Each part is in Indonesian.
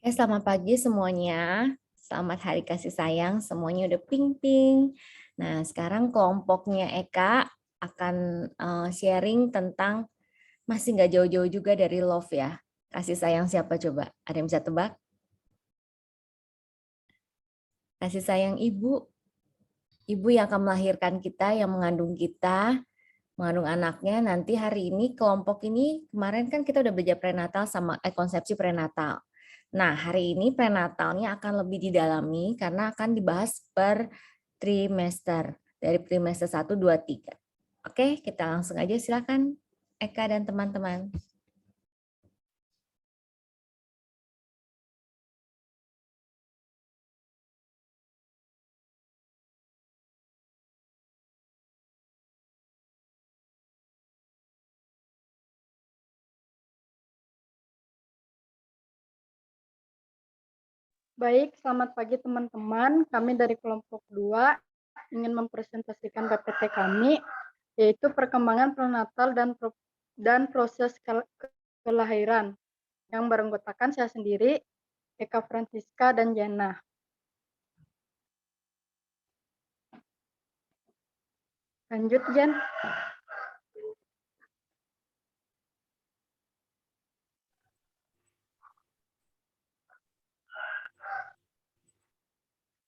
Selamat pagi semuanya. Selamat Hari Kasih Sayang. Semuanya udah ping-ping. Nah, sekarang kelompoknya Eka akan sharing tentang masih nggak jauh-jauh juga dari love ya. Kasih sayang siapa coba? Ada yang bisa tebak? Kasih sayang ibu. Ibu yang akan melahirkan kita, yang mengandung kita, mengandung anaknya. Nanti hari ini kelompok ini kemarin kan kita udah belajar prenatal sama konsepsi prenatal. Nah, hari ini prenatalnya akan lebih didalami karena akan dibahas per trimester dari trimester 1, 2, 3. Oke, kita langsung aja silakan Eka dan teman-teman. Baik, selamat pagi teman-teman. Kami dari kelompok 2 ingin mempresentasikan PPT kami, yaitu perkembangan prenatal dan proses kelahiran, yang beranggotakan saya sendiri, Eka Francisca dan Jana. Lanjut, Jen.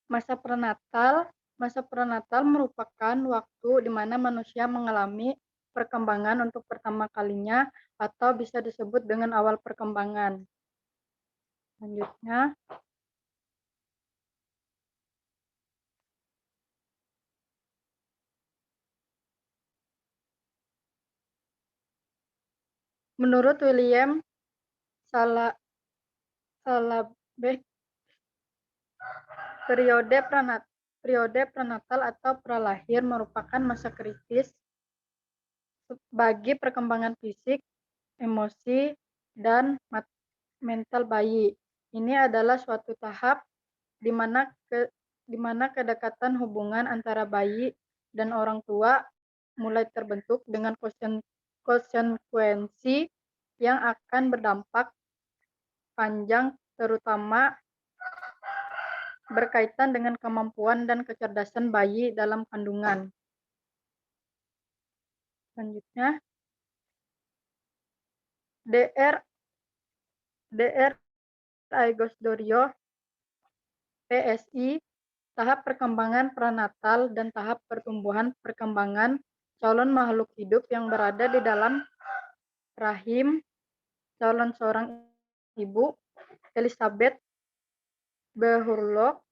Masa prenatal merupakan waktu di mana manusia mengalami perkembangan untuk pertama kalinya atau bisa disebut dengan awal perkembangan. Selanjutnya, menurut William Salabeh, periode prenatal atau pralahir merupakan masa kritis bagi perkembangan fisik, emosi, dan mental bayi. Ini adalah suatu tahap di mana kedekatan hubungan antara bayi dan orang tua mulai terbentuk dengan konsekuensi yang akan berdampak panjang, terutama berkaitan dengan kemampuan dan kecerdasan bayi dalam kandungan. Selanjutnya, Dr. Aigosdorio, PSI, tahap perkembangan prenatal dan tahap pertumbuhan perkembangan calon makhluk hidup yang berada di dalam rahim calon seorang ibu, Elizabeth Behurlock.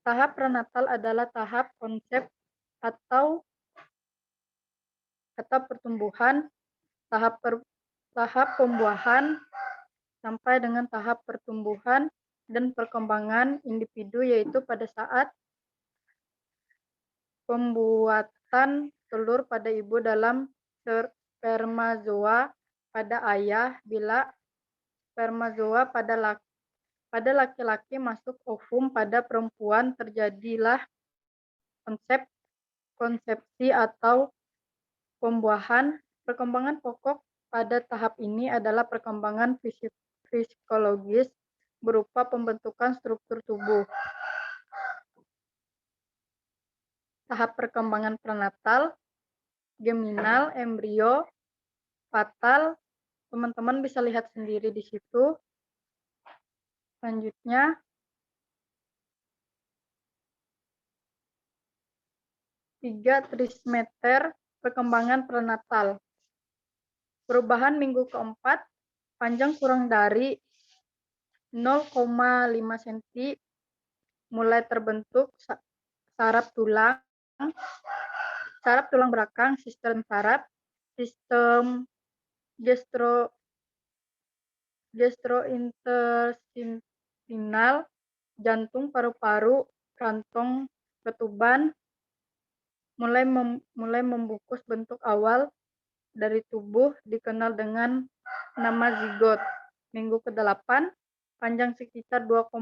Tahap prenatal adalah tahap konsep atau pertumbuhan, tahap pembuahan sampai dengan tahap pertumbuhan dan perkembangan individu, yaitu pada saat pembuatan telur pada ibu dalam spermazoa pada ayah. Bila spermazoa pada laki-laki masuk ovum pada perempuan, terjadilah konsepsi atau pembuahan. Perkembangan pokok pada tahap ini adalah perkembangan fisiologis berupa pembentukan struktur tubuh. Tahap perkembangan prenatal, geminal, embrio, fatal. Teman-teman bisa lihat sendiri di situ. Selanjutnya, 3 trimester perkembangan prenatal. Perubahan minggu keempat, panjang kurang dari 0,5 cm, mulai terbentuk saraf tulang belakang, sistem saraf, sistem gastrointestinal, jantung, paru-paru, kantong ketuban, mulai membungkus. Bentuk awal dari tubuh dikenal dengan nama zigot. Minggu ke-8, panjang sekitar 2,5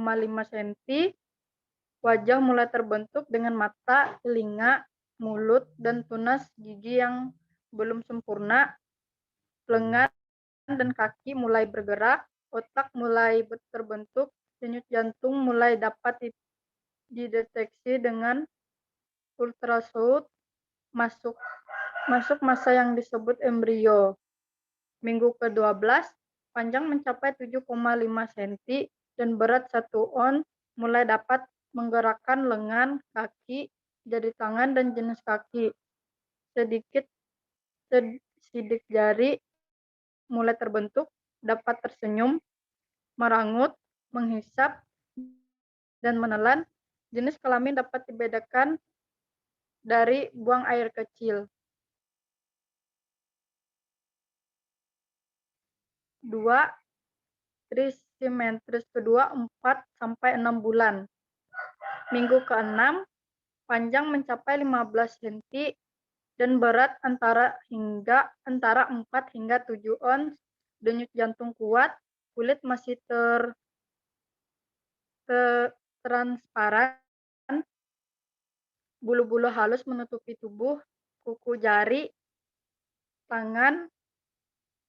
cm, wajah mulai terbentuk dengan mata, telinga, mulut, dan tunas gigi yang belum sempurna. Lengan dan kaki mulai bergerak. otak mulai terbentuk, denyut jantung mulai dapat dideteksi dengan ultrasound, masuk masa yang disebut embrio. Minggu ke-12, panjang mencapai 7,5 cm dan berat 1 ons, mulai dapat menggerakkan lengan, kaki, jari tangan, dan jenis kaki. Sidik jari mulai terbentuk, dapat tersenyum, merangut, menghisap, dan menelan. Jenis kelamin dapat dibedakan dari buang air kecil. 2. Trimester kedua 4-6 bulan. Minggu ke-6, panjang mencapai 15 cm dan berat antara 4 hingga 7 ons, denyut jantung kuat, kulit masih transparan, bulu-bulu halus menutupi tubuh, kuku jari, tangan,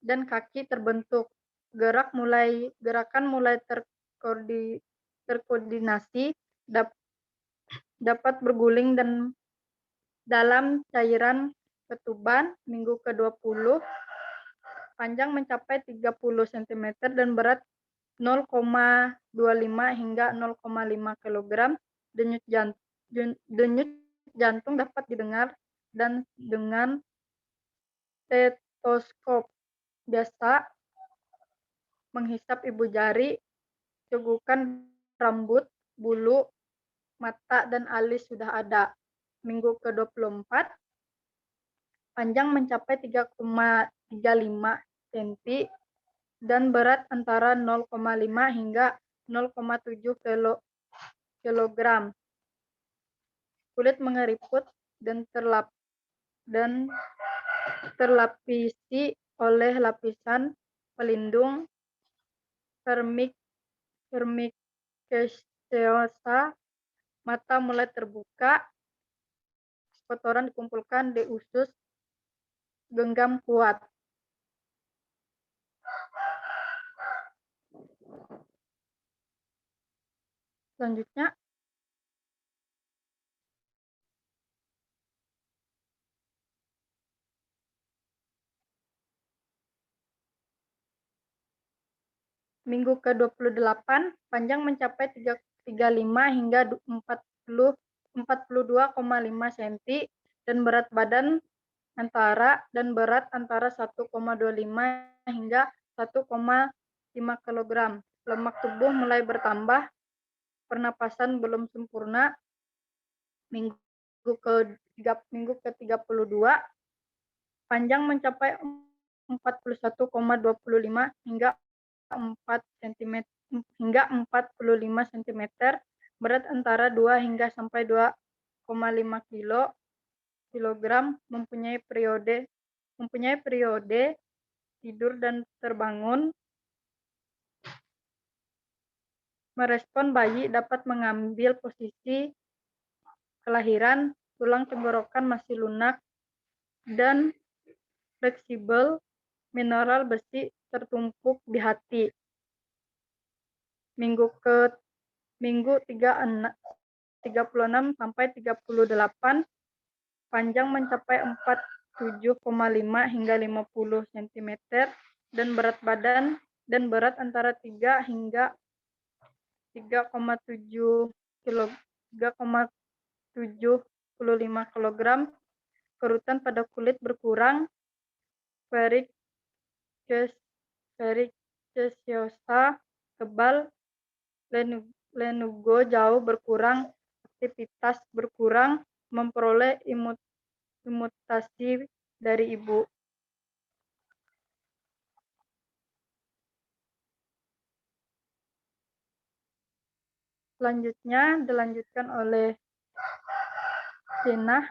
dan kaki terbentuk. Gerakan mulai terkoordinasi, dapat berguling dan dalam cairan ketuban. Minggu ke-20, panjang mencapai 30 cm dan berat 0,25 hingga 0,5 kg. Denyut jantung dapat didengar dan dengan stetoskop. Biasa menghisap ibu jari, cegukan rambut, bulu, mata, dan alis sudah ada. Minggu ke-24, panjang mencapai 3,35 cm dan berat antara 0,5 hingga 0,7 kg. Kulit mengeriput dan terlapisi oleh lapisan pelindung vermicellosa. Mata mulai terbuka, kotoran dikumpulkan di usus, genggam kuat. Selanjutnya, minggu ke-28, panjang mencapai 35 hingga 42,5 cm dan berat antara 1,25 hingga 1,5 kg. Lemak tubuh mulai bertambah, pernapasan belum sempurna. Minggu ke-32, panjang mencapai 41,25 hingga 45 cm, berat antara 2 hingga sampai 2,5 kg, mempunyai periode tidur dan terbangun. Merespon bayi, dapat mengambil posisi kelahiran, tulang tenggorokan masih lunak dan fleksibel, mineral besi tertumpuk di hati. Minggu 36 sampai 38, panjang mencapai 47,5 hingga 50 cm dan berat antara 3 hingga 3,75 kg. Kerutan pada kulit berkurang, verrucaciosa tebal, lanugo jauh berkurang, aktivitas berkurang, memperoleh imunisasi dari ibu. Selanjutnya dilanjutkan oleh Jenah.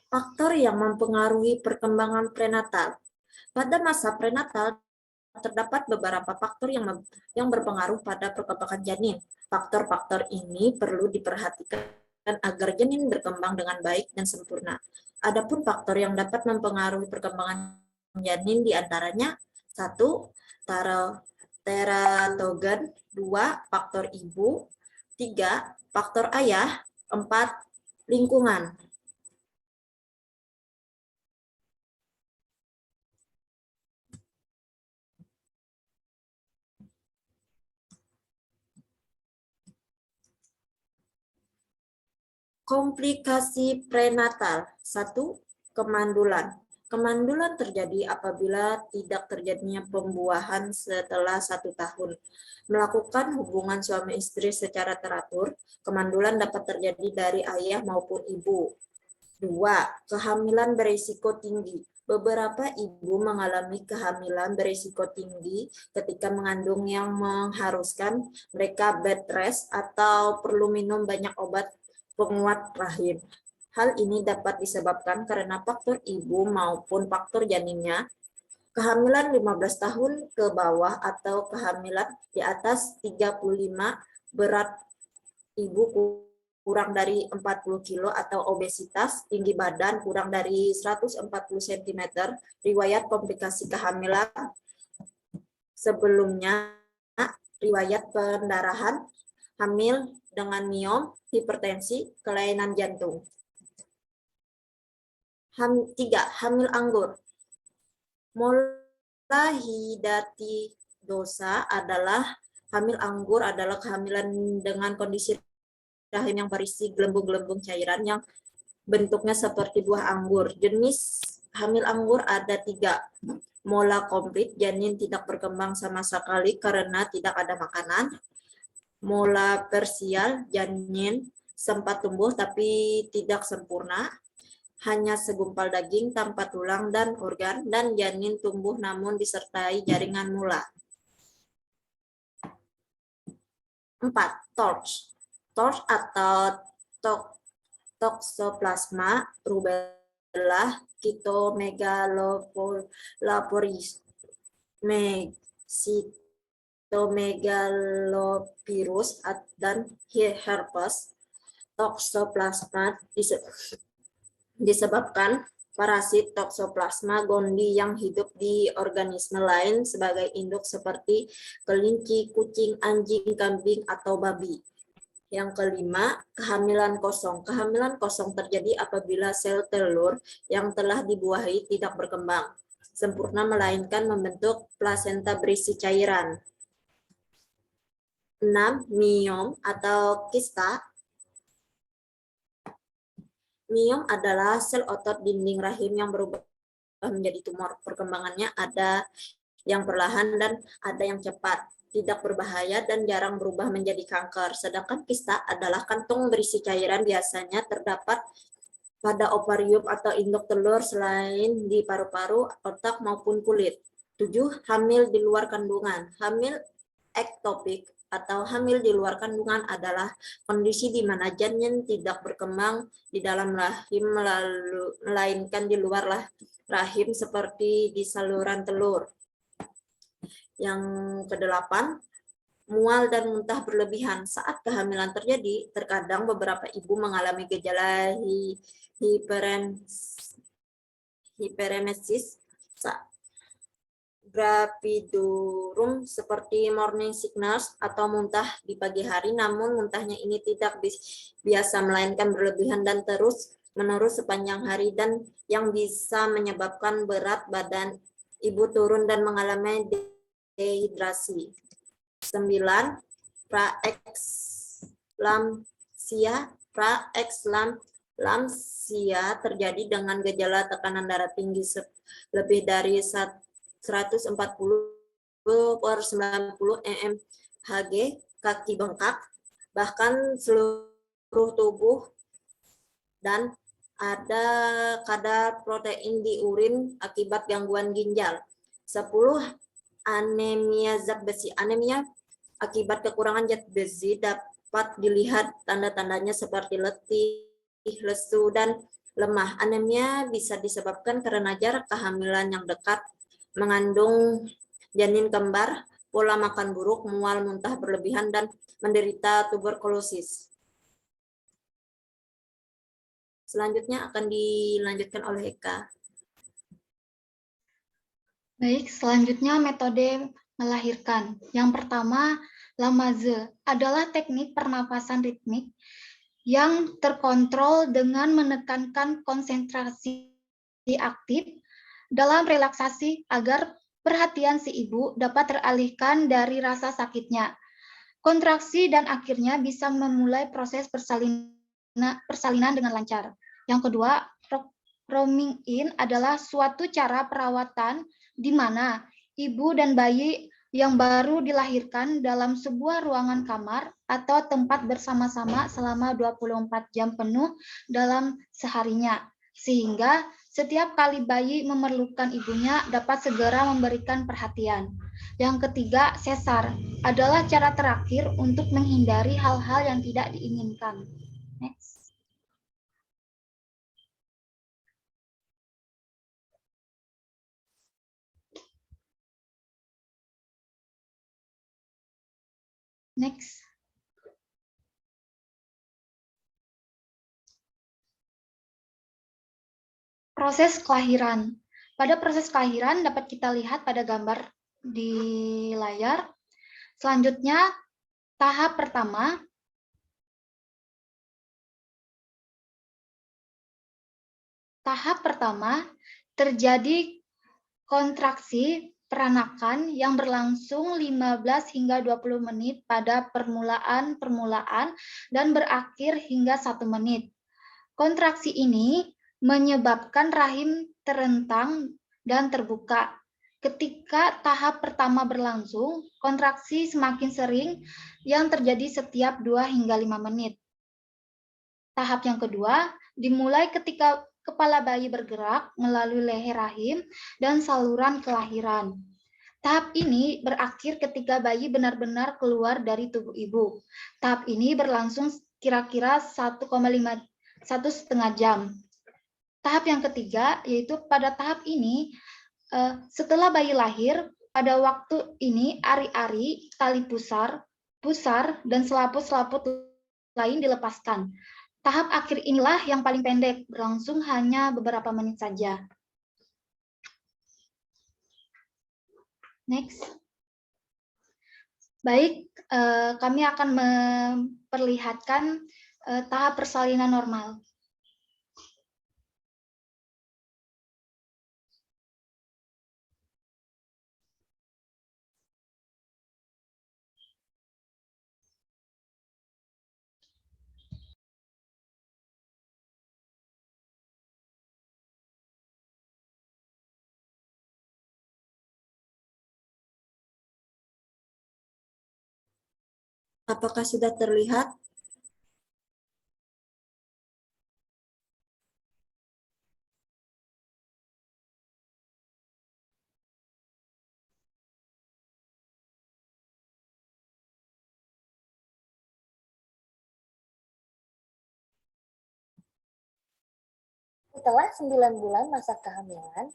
Faktor yang mempengaruhi perkembangan prenatal. Pada masa prenatal, terdapat beberapa faktor yang berpengaruh pada perkembangan janin. Faktor-faktor ini perlu diperhatikan agar janin berkembang dengan baik dan sempurna. Adapun faktor yang dapat mempengaruhi perkembangan janin diantaranya 1. Teratogen, 2. Faktor ibu, 3. Faktor ayah, 4. Lingkungan. Komplikasi prenatal. 1. Kemandulan. Kemandulan terjadi apabila tidak terjadinya pembuahan setelah 1 tahun. Melakukan hubungan suami istri secara teratur, kemandulan dapat terjadi dari ayah maupun ibu. 2. Kehamilan berisiko tinggi. Beberapa ibu mengalami kehamilan berisiko tinggi ketika mengandung yang mengharuskan mereka bed rest atau perlu minum banyak obat penguat rahim. Hal ini dapat disebabkan karena faktor ibu maupun faktor janinnya, kehamilan 15 tahun ke bawah atau kehamilan di atas 35, berat ibu kurang dari 40 kilo atau obesitas, tinggi badan kurang dari 140 cm, riwayat komplikasi kehamilan sebelumnya, riwayat pendarahan, hamil dengan miom, hipertensi, kelainan jantung. 3. Hamil anggur. Molahidatidosa adalah hamil anggur adalah kehamilan dengan kondisi rahim yang berisi gelembung-gelembung cairan yang bentuknya seperti buah anggur. Jenis hamil anggur ada 3. Mola komplit, janin tidak berkembang sama sekali karena tidak ada makanan. Mola parsial, janin sempat tumbuh tapi tidak sempurna, hanya segumpal daging tanpa tulang dan organ, dan janin tumbuh namun disertai jaringan mola. 4. Torch. Torch atau Toxoplasma rubella, Cytomegalovirus, Cytomegalovirus dan herpes. Toxoplasma disebabkan parasit Toxoplasma gondii yang hidup di organisme lain sebagai induk seperti kelinci, kucing, anjing, kambing, atau babi. Yang kelima, kehamilan kosong. Kehamilan kosong terjadi apabila sel telur yang telah dibuahi tidak berkembang sempurna melainkan membentuk plasenta berisi cairan. 6. Miom atau kista. Miom adalah sel otot dinding rahim yang berubah menjadi tumor. Perkembangannya ada yang perlahan dan ada yang cepat, tidak berbahaya dan jarang berubah menjadi kanker. Sedangkan kista adalah kantong berisi cairan, biasanya terdapat pada ovarium atau induk telur selain di paru-paru, otak maupun kulit. 7. Hamil di luar kandungan. Hamil ektopik atau hamil di luar kandungan adalah kondisi di mana janin tidak berkembang di dalam rahim melainkan di luar rahim seperti di saluran telur. Yang kedelapan, mual dan muntah berlebihan. Saat kehamilan terjadi, terkadang beberapa ibu mengalami gejala hiperemesis gravidorum seperti morning sickness atau muntah di pagi hari, namun muntahnya ini tidak biasa melainkan berlebihan dan terus menerus sepanjang hari dan yang bisa menyebabkan berat badan ibu turun dan mengalami dehidrasi. 9. Praeklamsia terjadi dengan gejala tekanan darah tinggi lebih dari 140/90 mmHg, kaki bengkak, bahkan seluruh tubuh, dan ada kadar protein di urin akibat gangguan ginjal. 10. Anemia zat besi. Anemia akibat kekurangan zat besi dapat dilihat tanda-tandanya seperti letih, lesu, dan lemah. Anemia bisa disebabkan karena jarak kehamilan yang dekat, mengandung janin kembar, pola makan buruk, mual, muntah berlebihan, dan menderita tuberkulosis. Selanjutnya akan dilanjutkan oleh Eka. Baik, selanjutnya metode melahirkan. Yang pertama, Lamaze adalah teknik pernapasan ritmik yang terkontrol dengan menekankan konsentrasi aktif dalam relaksasi agar perhatian si ibu dapat teralihkan dari rasa sakitnya. Kontraksi dan akhirnya bisa memulai proses persalinan dengan lancar. Yang kedua, roaming in adalah suatu cara perawatan di mana ibu dan bayi yang baru dilahirkan dalam sebuah ruangan kamar atau tempat bersama-sama selama 24 jam penuh dalam seharinya. Sehingga setiap kali bayi memerlukan ibunya dapat segera memberikan perhatian. Yang ketiga, sesar adalah cara terakhir untuk menghindari hal-hal yang tidak diinginkan. Next. Next. Proses kelahiran. Pada proses kelahiran dapat kita lihat pada gambar di layar. Selanjutnya, tahap pertama. Tahap pertama terjadi kontraksi peranakan yang berlangsung 15 hingga 20 menit pada permulaan dan berakhir hingga 1 menit. Kontraksi ini menyebabkan rahim terentang dan terbuka. Ketika tahap pertama berlangsung, kontraksi semakin sering yang terjadi setiap 2 hingga 5 menit. Tahap yang kedua dimulai ketika kepala bayi bergerak melalui leher rahim dan saluran kelahiran. Tahap ini berakhir ketika bayi benar-benar keluar dari tubuh ibu. Tahap ini berlangsung kira-kira 1,5 1,5 jam. Tahap yang ketiga yaitu pada tahap ini setelah bayi lahir, pada waktu ini ari-ari, tali pusar, dan selaput-selaput lain dilepaskan. Tahap akhir inilah yang paling pendek, berlangsung hanya beberapa menit saja. Next. Baik, kami akan memperlihatkan tahap persalinan normal. Apakah sudah terlihat? Setelah 9 bulan masa kehamilan,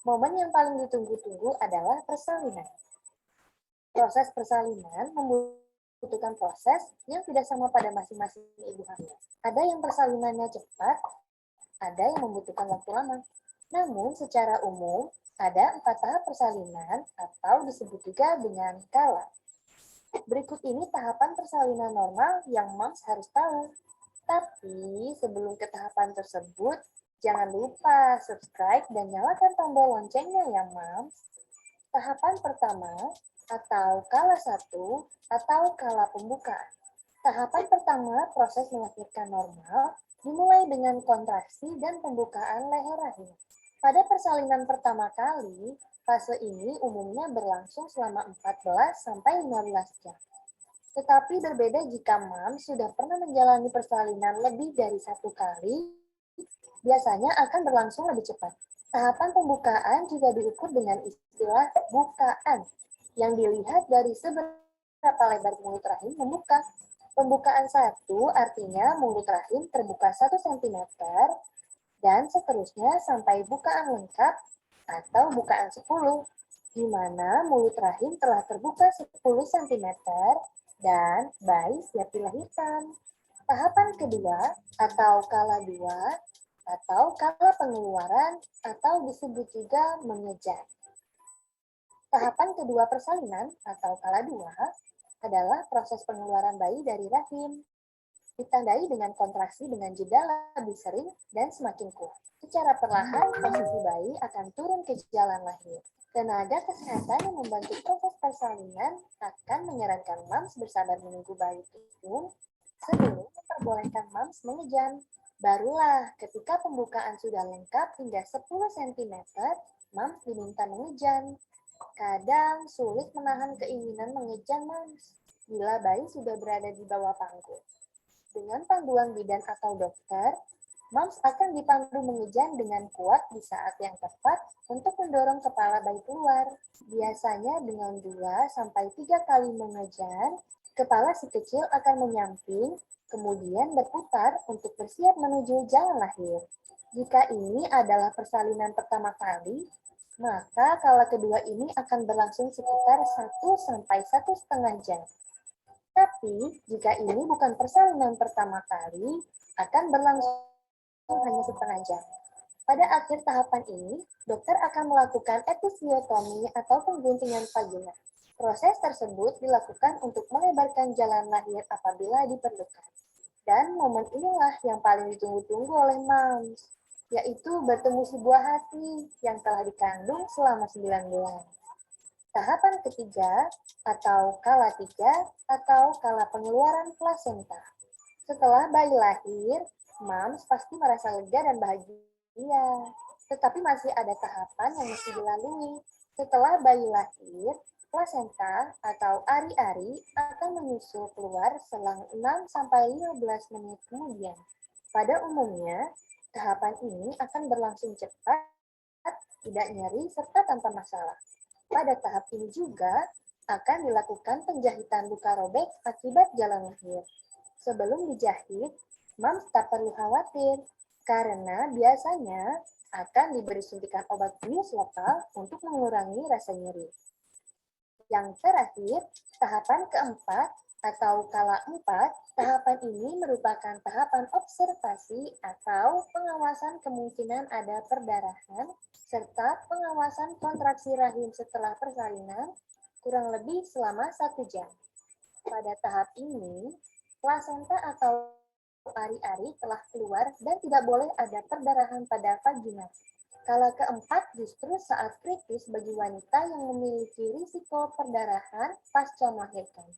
momen yang paling ditunggu-tunggu adalah persalinan. Proses persalinan membutuhkan proses yang tidak sama pada masing-masing ibu hamil. Ada yang persalinannya cepat, ada yang membutuhkan waktu lama. Namun secara umum, ada 4 tahap persalinan atau disebut juga dengan kala. Berikut ini tahapan persalinan normal yang moms harus tahu. Tapi sebelum ke tahapan tersebut, jangan lupa subscribe dan nyalakan tombol loncengnya ya moms. Tahapan pertama atau kala 1 atau kala pembukaan. Tahapan pertama proses melahirkan normal dimulai dengan kontraksi dan pembukaan leher rahim. Pada persalinan pertama kali, fase ini umumnya berlangsung selama 14-15 jam. Tetapi berbeda jika mom sudah pernah menjalani persalinan lebih dari 1 kali, biasanya akan berlangsung lebih cepat. Tahapan pembukaan juga diukur dengan istilah bukaan, yang dilihat dari seberapa lebar mulut rahim membuka. Pembukaan 1 artinya mulut rahim terbuka 1 cm, dan seterusnya sampai bukaan lengkap atau bukaan 10, di mana mulut rahim telah terbuka 10 cm dan bayi siap dilahirkan. Tahapan kedua atau kala 2 atau kala pengeluaran atau disebut juga mengejar. Tahapan kedua persalinan atau kala 2 adalah proses pengeluaran bayi dari rahim. Ditandai dengan kontraksi dengan jeda lebih sering dan semakin kuat. Secara perlahan, posisi bayi akan turun ke jalan lahir. Tenaga kesehatan yang membantu proses persalinan akan menyarankan mams bersabar menunggu bayi turun sebelum memperbolehkan mams mengejan. Barulah ketika pembukaan sudah lengkap hingga 10 cm, mams diminta mengejan. Kadang sulit menahan keinginan mengejan mams bila bayi sudah berada di bawah panggul. Dengan panduan bidan atau dokter, mams akan dipandu mengejan dengan kuat di saat yang tepat untuk mendorong kepala bayi keluar. Biasanya dengan 2-3 kali mengejan, kepala si kecil akan menyamping, kemudian berputar untuk bersiap menuju jalan lahir. Jika ini adalah persalinan pertama kali, maka kala kedua ini akan berlangsung sekitar 1-1,5 jam. Tapi, jika ini bukan persalinan pertama kali, akan berlangsung hanya setengah jam. Pada akhir tahapan ini, dokter akan melakukan episiotomi atau pengguntingan vagina. Proses tersebut dilakukan untuk melebarkan jalan lahir apabila diperlukan. Dan momen inilah yang paling ditunggu-tunggu oleh mams, yaitu bertemu si buah hati yang telah dikandung selama 9 bulan. Tahapan ketiga atau kala 3 atau kala pengeluaran plasenta. Setelah bayi lahir, mams pasti merasa lega dan bahagia. Tetapi masih ada tahapan yang mesti dilalui. Setelah bayi lahir, plasenta atau ari-ari akan menyusul keluar selang 6-15 menit kemudian. Pada umumnya, tahapan ini akan berlangsung cepat, tidak nyeri, serta tanpa masalah. Pada tahap ini juga akan dilakukan penjahitan luka robek akibat jalan lahir. Sebelum dijahit, mams tak perlu khawatir karena biasanya akan diberi suntikan obat bius lokal untuk mengurangi rasa nyeri. Yang terakhir, tahapan keempat atau kala 4, tahapan ini merupakan tahapan observasi atau pengawasan kemungkinan ada perdarahan serta pengawasan kontraksi rahim setelah persalinan kurang lebih selama 1 jam. Pada tahap ini, plasenta atau ari-ari telah keluar dan tidak boleh ada perdarahan pada vagina. Kala keempat justru saat kritis bagi wanita yang memiliki risiko perdarahan pasca melahirkan.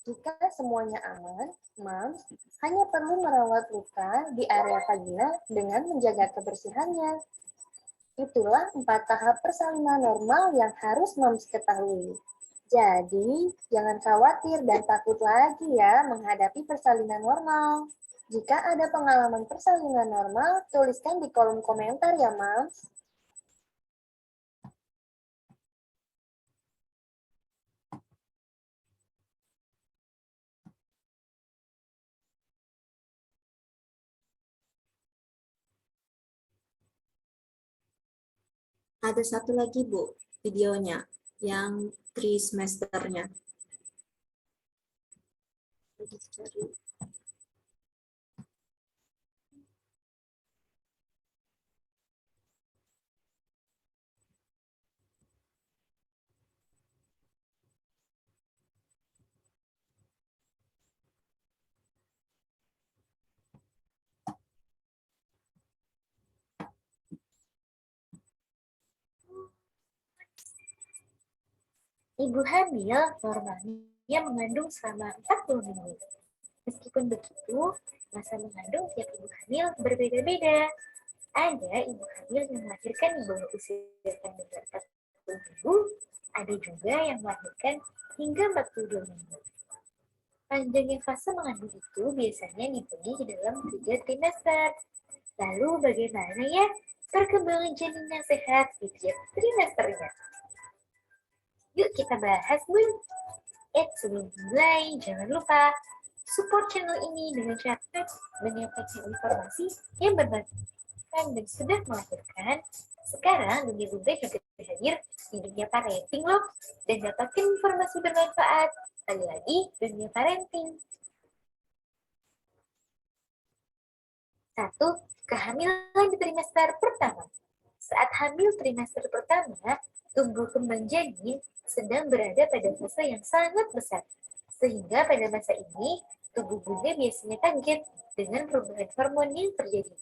Jika semuanya aman, mams hanya perlu merawat luka di area vagina dengan menjaga kebersihannya. Itulah 4 tahap persalinan normal yang harus mams ketahui. Jadi, jangan khawatir dan takut lagi ya menghadapi persalinan normal. Jika ada pengalaman persalinan normal, tuliskan di kolom komentar ya, mams. Ada satu lagi, Bu, videonya yang trimesternya. Ibu hamil normalnya mengandung selama 40 minggu. Meskipun begitu, masa mengandung tiap ibu hamil berbeda-beda. Ada ibu hamil yang melahirkan di bawah usia kandungan 40 minggu, ada juga yang melahirkan hingga 42 minggu. Panjangnya fase mengandung itu biasanya dibagi di dalam 3 trimester. Lalu bagaimana ya perkembangan janin yang sehat di tiap trimesternya? Yuk kita bahas, Bu. Sebelum mulai, jangan lupa support channel ini dengan cara menyampaikan informasi yang bermanfaat dan sudah melahirkan. Sekarang dunia bunda juga hadir di dunia parenting loh, dan dapatkan informasi bermanfaat. Sekali lagi, dunia parenting. 1. Kehamilan di trimester pertama. Saat hamil trimester pertama, tumbuh kembang janin sedang berada pada fase yang sangat besar. Sehingga pada masa ini, tubuh bunda biasanya kaget dengan perubahan hormon yang terjadi.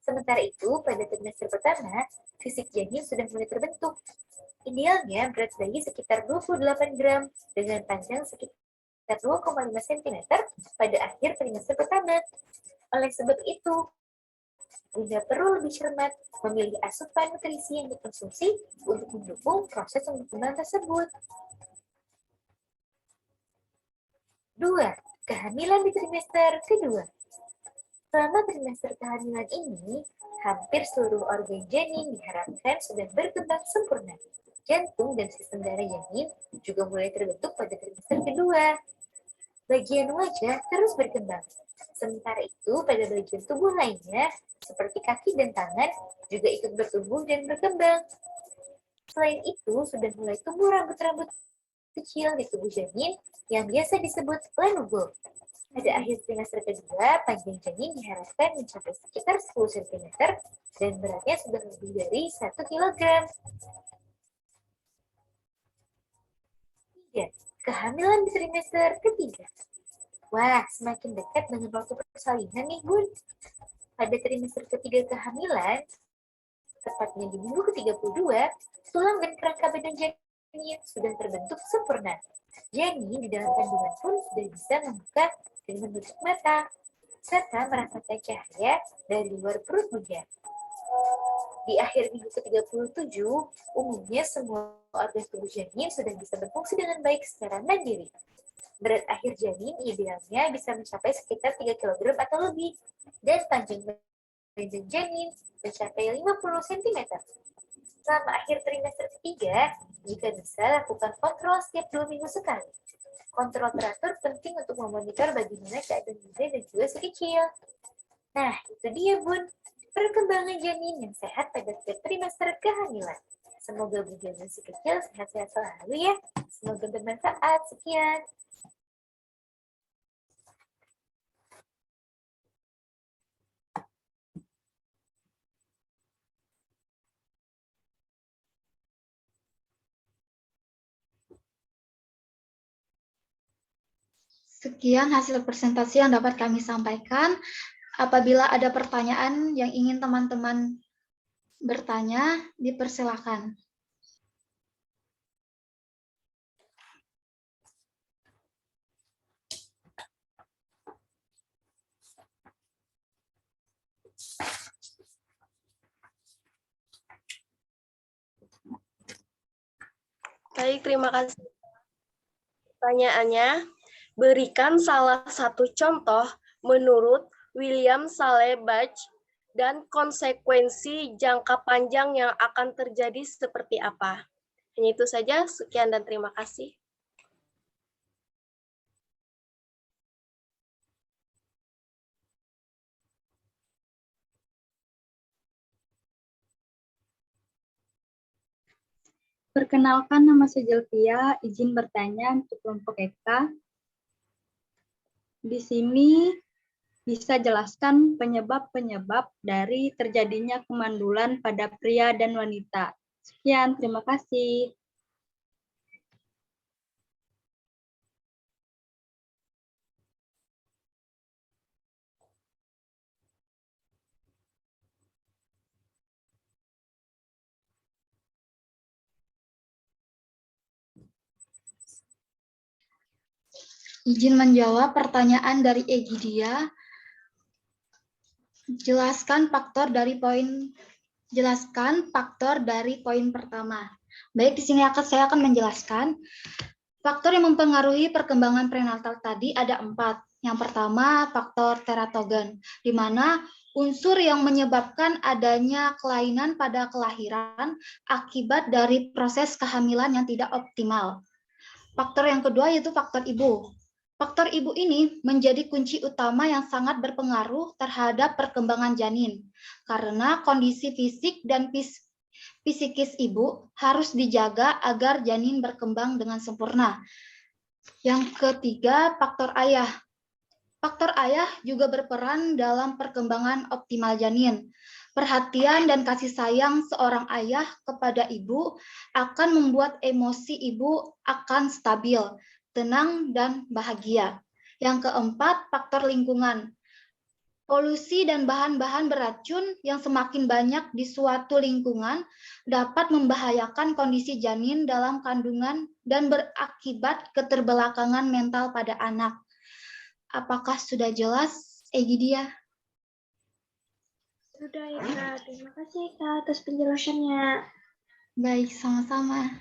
Sementara itu, pada trimester pertama, fisik janin sudah mulai terbentuk. Idealnya berat bayi sekitar 28 gram dengan panjang sekitar 2,5 cm pada akhir trimester pertama. Oleh sebab itu, Bunda perlu lebih cermat memilih asupan nutrisi yang dikonsumsi untuk mendukung proses perkembangan tersebut. 2. Kehamilan di trimester kedua. Selama trimester kehamilan ini, hampir seluruh organ janin diharapkan sudah berkembang sempurna. Jantung dan sistem darah janin juga mulai terbentuk pada trimester kedua. Bagian wajah terus berkembang. Sementara itu, pada bagian tubuh lainnya, seperti kaki dan tangan, juga ikut bertumbuh dan berkembang. Selain itu, sudah mulai tumbuh rambut-rambut kecil di tubuh janin yang biasa disebut lanugo. Pada akhir trimester kedua, panjang janin diharapkan mencapai sekitar 10 cm dan beratnya sudah lebih dari 1 kg. 3. Kehamilan di trimester ketiga. Wah, semakin dekat dengan waktu persalinan nih, Bun. Pada trimester ketiga kehamilan, tepatnya di minggu ke-32, tulang dan kerangka badan janin sudah terbentuk sempurna. Janin di dalam kandungan pun sudah bisa membuka dan menutup mata, serta merasakan cahaya dari luar perut bunda. Di akhir minggu ke-37, umumnya semua organ tubuh janin sudah bisa berfungsi dengan baik secara mandiri. Berat akhir janin idealnya bisa mencapai sekitar 3 kg atau lebih, dan panjang badan janin mencapai 50 cm. Selama akhir trimester ketiga, jika bisa lakukan kontrol setiap 2 minggu sekali. Kontrol teratur penting untuk memonitor bagaimana keadaan bunda dan juga si kecil. Nah, itu dia, Bun, perkembangan janin yang sehat pada setiap trimester kehamilan. Semoga bunda dan si kecil sehat-sehat selalu ya. Semoga bermanfaat. Sekian. Sekian hasil presentasi yang dapat kami sampaikan. Apabila ada pertanyaan yang ingin teman-teman bertanya, dipersilakan. Baik, terima kasih. Pertanyaannya, berikan salah satu contoh menurut William Saleh-Budge dan konsekuensi jangka panjang yang akan terjadi seperti apa. Hanya itu saja, sekian dan terima kasih. Perkenalkan, nama saya Jelvia, izin bertanya untuk kelompok Eka. Di sini bisa jelaskan penyebab-penyebab dari terjadinya kemandulan pada pria dan wanita. Sekian, terima kasih. Izin menjawab pertanyaan dari Egidia. Jelaskan faktor dari poin pertama. Baik, di sini saya akan menjelaskan. Faktor yang mempengaruhi perkembangan prenatal tadi ada 4. Yang pertama, faktor teratogen, di mana unsur yang menyebabkan adanya kelainan pada kelahiran akibat dari proses kehamilan yang tidak optimal. Faktor yang kedua yaitu faktor ibu. Faktor ibu ini menjadi kunci utama yang sangat berpengaruh terhadap perkembangan janin, karena kondisi fisik dan psikis ibu harus dijaga agar janin berkembang dengan sempurna. Yang ketiga, faktor ayah. Faktor ayah juga berperan dalam perkembangan optimal janin. Perhatian dan kasih sayang seorang ayah kepada ibu akan membuat emosi ibu akan stabil, tenang, dan bahagia. Yang keempat, faktor lingkungan. Polusi dan bahan-bahan beracun yang semakin banyak di suatu lingkungan dapat membahayakan kondisi janin dalam kandungan dan berakibat keterbelakangan mental pada anak. Apakah sudah jelas, Egidia? Sudah ya Kak, terima kasih Kak atas penjelasannya. Baik, sama-sama.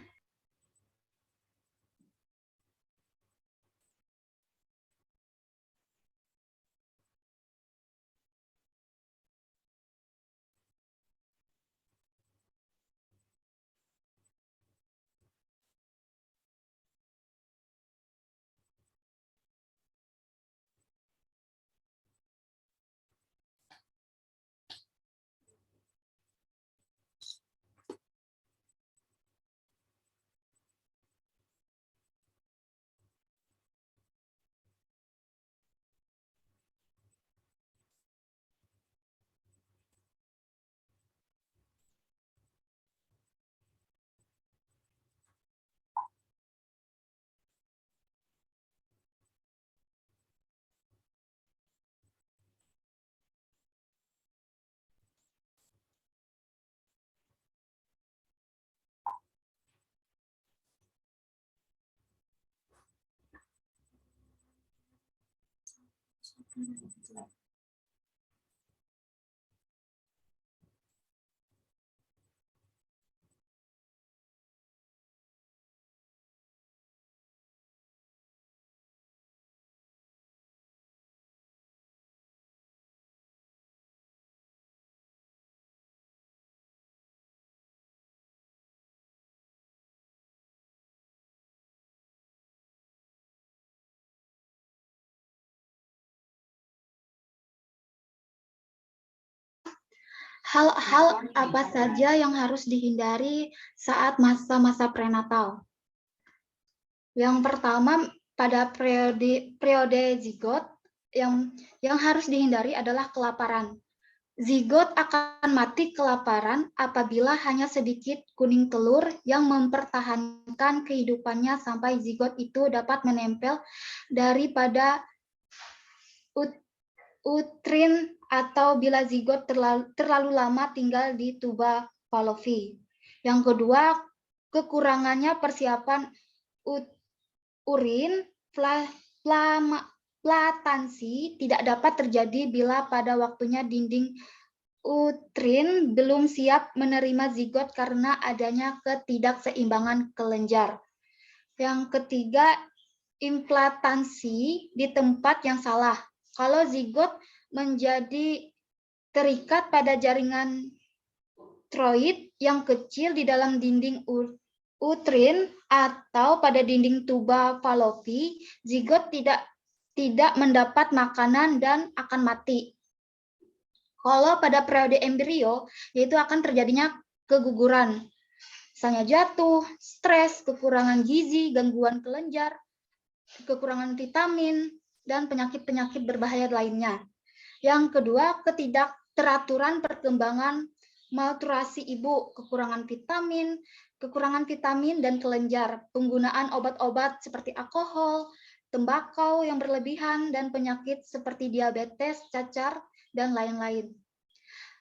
Hal-hal apa saja yang harus dihindari saat masa-masa prenatal? Yang pertama, pada periode zigot yang harus dihindari adalah kelaparan. Zigot akan mati kelaparan apabila hanya sedikit kuning telur yang mempertahankan kehidupannya sampai zigot itu dapat menempel daripada utrin atau bila zigot terlalu lama tinggal di tuba Falopi. Yang kedua, kekurangannya persiapan urin platansi tidak dapat terjadi bila pada waktunya dinding utrin belum siap menerima zigot karena adanya ketidakseimbangan kelenjar. Yang ketiga, implantansi di tempat yang salah. Kalau zigot menjadi terikat pada jaringan troid yang kecil di dalam dinding utrin atau pada dinding tuba Falopi, zigot tidak mendapat makanan dan akan mati. Kalau pada periode embrio, yaitu akan terjadinya keguguran, misalnya jatuh, stres, kekurangan gizi, gangguan kelenjar, kekurangan vitamin, dan penyakit-penyakit berbahaya lainnya. Yang kedua, ketidakteraturan perkembangan malnutrisi ibu, kekurangan vitamin dan kelenjar, penggunaan obat-obat seperti alkohol, tembakau yang berlebihan, dan penyakit seperti diabetes, cacar, dan lain-lain.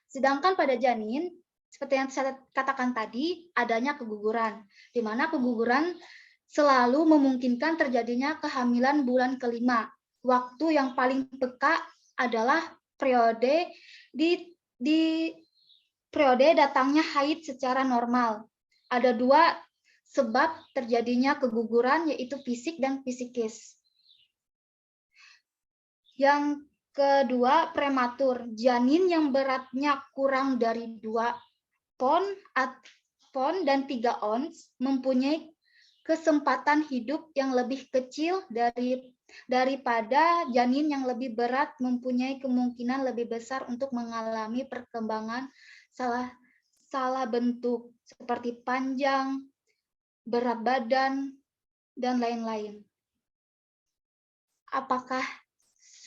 Sedangkan pada janin, seperti yang saya katakan tadi, adanya keguguran, di mana keguguran selalu memungkinkan terjadinya kehamilan bulan kelima. Waktu yang paling peka adalah periode periode datangnya haid secara normal. Ada dua sebab terjadinya keguguran, yaitu fisik dan psikis. Yang kedua, prematur. Janin yang beratnya kurang dari 2 pon dan 3 ons mempunyai kesempatan hidup yang lebih kecil daripada janin yang lebih berat, mempunyai kemungkinan lebih besar untuk mengalami perkembangan salah bentuk seperti panjang, berat badan, dan lain-lain. Apakah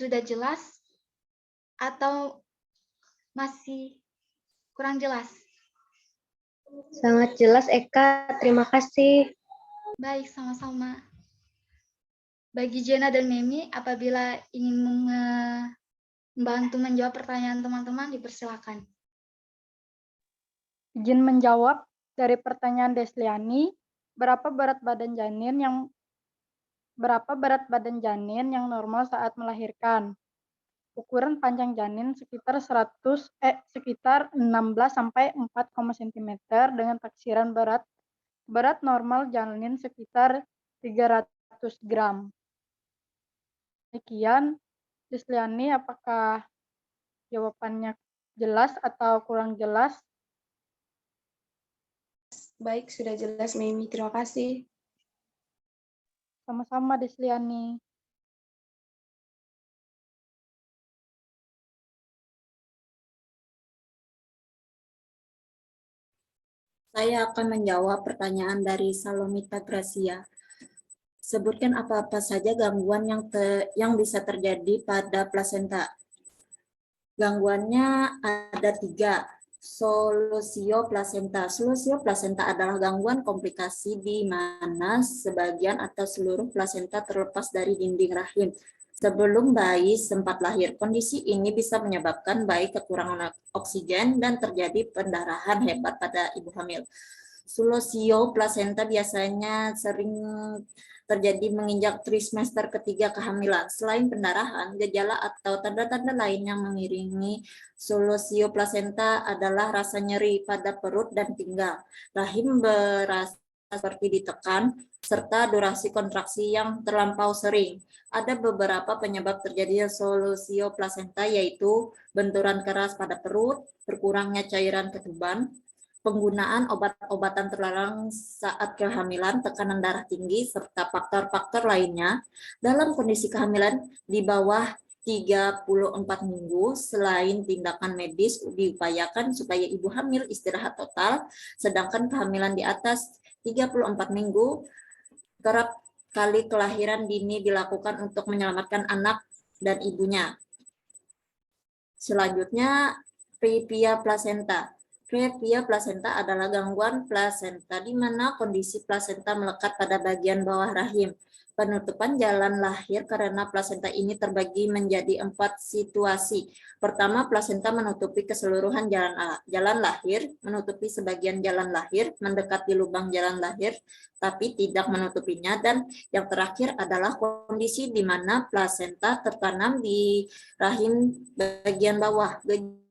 sudah jelas atau masih kurang jelas? Sangat jelas, Eka. Terima kasih. Baik, sama-sama. Bagi Jena dan Memi, apabila ingin membantu menjawab pertanyaan teman-teman, dipersilakan. Izin menjawab dari pertanyaan Desliani, berapa berat badan janin yang normal saat melahirkan? Ukuran panjang janin sekitar 16 sampai 4, cm dengan taksiran berat normal janin sekitar 300 gram. Demikian, Desliani, apakah jawabannya jelas atau kurang jelas? Baik, sudah jelas, Memi. Terima kasih. Sama-sama, Desliani. Saya akan menjawab pertanyaan dari Salomita Gracia. Sebutkan apa-apa saja gangguan yang bisa terjadi pada plasenta. Gangguannya ada 3. Solusio plasenta. Solusio plasenta adalah gangguan komplikasi di mana sebagian atau seluruh plasenta terlepas dari dinding rahim sebelum bayi sempat lahir. Kondisi ini bisa menyebabkan bayi kekurangan oksigen dan terjadi pendarahan hebat pada ibu hamil. Solusio plasenta biasanya sering terjadi menginjak trimester ketiga kehamilan. Selain pendarahan, gejala atau tanda-tanda lain yang mengiringi solusio plasenta adalah rasa nyeri pada perut dan pinggang, rahim berasa seperti ditekan, serta durasi kontraksi yang terlampau sering. Ada beberapa penyebab terjadinya solusio plasenta, yaitu benturan keras pada perut, berkurangnya cairan ketuban, penggunaan obat-obatan terlarang saat kehamilan, tekanan darah tinggi, serta faktor-faktor lainnya. Dalam kondisi kehamilan di bawah 34 minggu, selain tindakan medis diupayakan supaya ibu hamil istirahat total, sedangkan kehamilan di atas 34 minggu, kerap kali kelahiran dini dilakukan untuk menyelamatkan anak dan ibunya. Selanjutnya, previa placenta. Previa placenta adalah gangguan plasenta di mana kondisi plasenta melekat pada bagian bawah rahim. Penutupan jalan lahir karena plasenta ini terbagi menjadi 4 situasi. Pertama, plasenta menutupi keseluruhan jalan lahir, menutupi sebagian jalan lahir, mendekati lubang jalan lahir, tapi tidak menutupinya. Dan yang terakhir adalah kondisi di mana plasenta tertanam di rahim bagian bawah.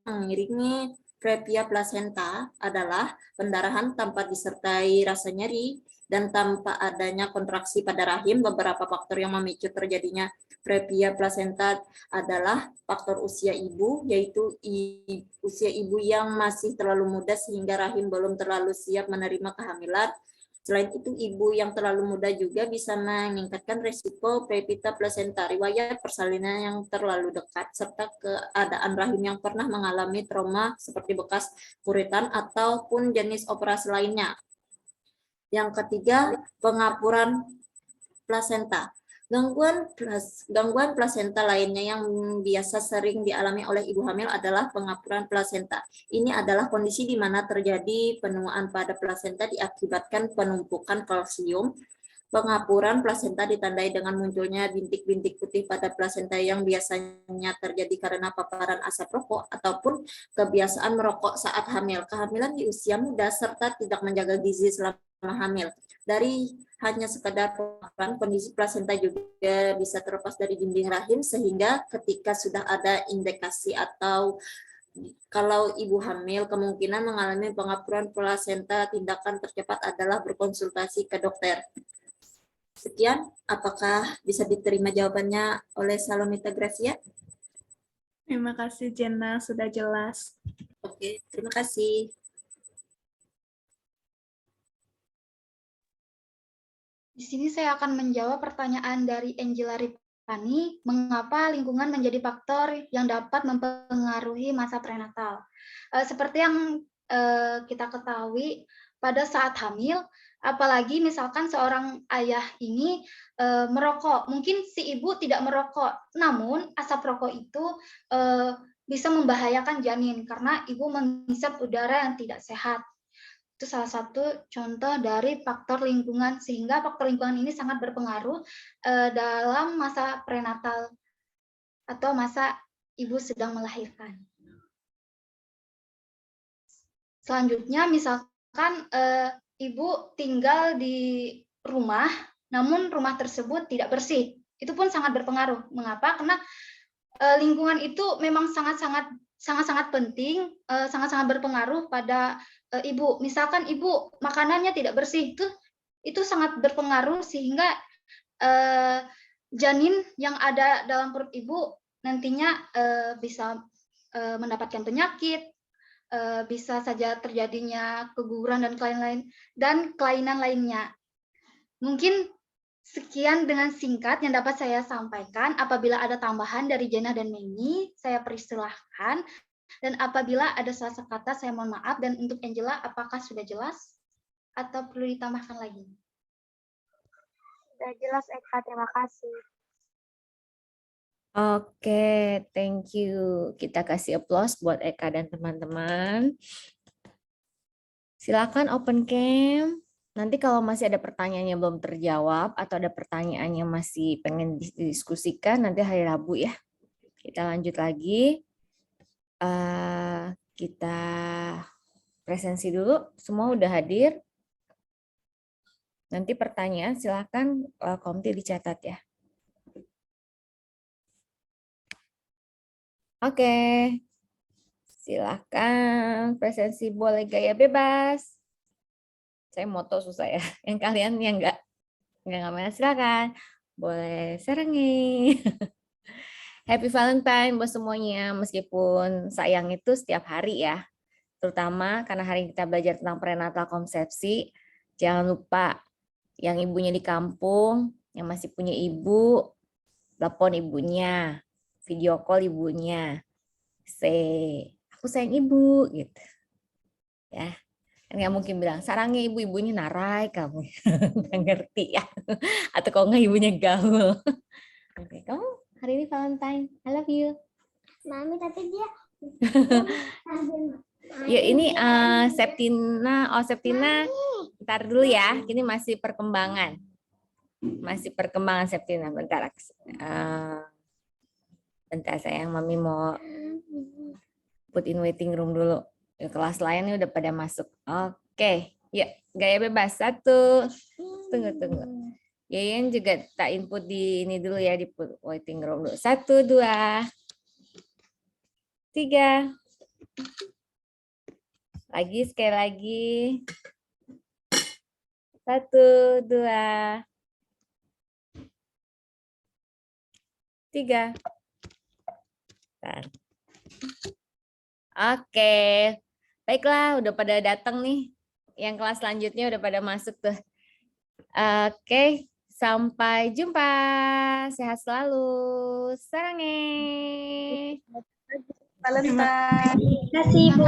Mengiringi previa placenta adalah pendarahan tanpa disertai rasa nyeri dan tanpa adanya kontraksi pada rahim. Beberapa faktor yang memicu terjadinya previa placenta adalah faktor usia ibu, yaitu usia ibu yang masih terlalu muda sehingga rahim belum terlalu siap menerima kehamilan. Selain itu, ibu yang terlalu muda juga bisa meningkatkan resiko previa placenta, riwayat persalinan yang terlalu dekat, serta keadaan rahim yang pernah mengalami trauma seperti bekas kuritan ataupun jenis operasi lainnya. Yang ketiga, pengapuran plasenta. Gangguan plasenta lainnya yang biasa sering dialami oleh ibu hamil adalah pengapuran plasenta. Ini adalah kondisi di mana terjadi penuaan pada plasenta diakibatkan penumpukan kalsium. Pengapuran plasenta ditandai dengan munculnya bintik-bintik putih pada plasenta yang biasanya terjadi karena paparan asap rokok ataupun kebiasaan merokok saat hamil, kehamilan di usia muda, serta tidak menjaga gizi selama hamil. Dari hanya sekedar pengapuran, kondisi plasenta juga bisa terlepas dari dinding rahim sehingga ketika sudah ada indikasi atau kalau ibu hamil kemungkinan mengalami pengapuran plasenta, tindakan tercepat adalah berkonsultasi ke dokter. Sekian, apakah bisa diterima jawabannya oleh Salomita Gracia? Terima kasih, Jena. Sudah jelas. Oke, terima kasih. Di sini saya akan menjawab pertanyaan dari Angela Ripani, mengapa lingkungan menjadi faktor yang dapat mempengaruhi masa prenatal. Seperti yang kita ketahui, pada saat hamil, Apalagi misalkan seorang ayah ini merokok, mungkin si ibu tidak merokok, namun asap rokok itu bisa membahayakan janin karena ibu menghisap udara yang tidak sehat. Itu salah satu contoh dari faktor lingkungan, sehingga faktor lingkungan ini sangat berpengaruh dalam masa prenatal atau masa ibu sedang melahirkan. Selanjutnya, misalkan ibu tinggal di rumah, namun rumah tersebut tidak bersih. Itu pun sangat berpengaruh. Mengapa? Karena lingkungan itu memang sangat-sangat penting, sangat-sangat berpengaruh pada ibu. Misalkan ibu makanannya tidak bersih, itu sangat berpengaruh sehingga janin yang ada dalam perut ibu nantinya bisa mendapatkan penyakit, bisa saja terjadinya keguguran dan kelainan lainnya. Mungkin sekian dengan singkat yang dapat saya sampaikan. Apabila ada tambahan dari Jenna dan Memi, saya persilahkan. Dan apabila ada salah kata, saya mohon maaf. Dan untuk Angela, apakah sudah jelas atau perlu ditambahkan lagi? Sudah jelas, Eka. Terima kasih. Oke, thank you. Kita kasih applause buat Eka dan teman-teman. Silakan open cam. Nanti kalau masih ada pertanyaan yang belum terjawab atau ada pertanyaan yang masih pengen didiskusikan, nanti hari Rabu ya. Kita lanjut lagi. Kita presensi dulu. Semua udah hadir. Nanti pertanyaan silakan Komti dicatat ya. Oke, silakan presensi, boleh gaya bebas. Saya moto susah ya. Yang kalian yang enggak main silakan. Boleh serengi. Happy Valentine buat semuanya, meskipun sayang itu setiap hari ya. Terutama karena hari ini kita belajar tentang prenatal konsepsi. Jangan lupa yang ibunya di kampung, yang masih punya ibu, telepon ibunya. Video call ibunya, aku sayang ibu gitu ya. Kan nggak mungkin bilang sarangnya ibu-ibunya narai kamu, nggak ngerti ya. Atau kalau nggak ibunya gaul. Oke, kamu hari ini Valentine, I love you. Mami, tapi dia ya ini Septina, Septina, ntar dulu ya, ini masih perkembangan Septina, bentar. Bentar sayang, Mami mau put in waiting room dulu. Kelas lainnya udah pada masuk. Oke, yuk gaya bebas. 1. Tunggu. Yayan juga tak input di ini dulu ya, di put waiting room dulu. 1, 2, 3. Sekali lagi. 1, 2, 3. Oke, baiklah, udah pada datang nih. Yang kelas selanjutnya udah pada masuk tuh. Oke, sampai jumpa. Sehat selalu. Sarange. Valentine. Terima kasih, Bu.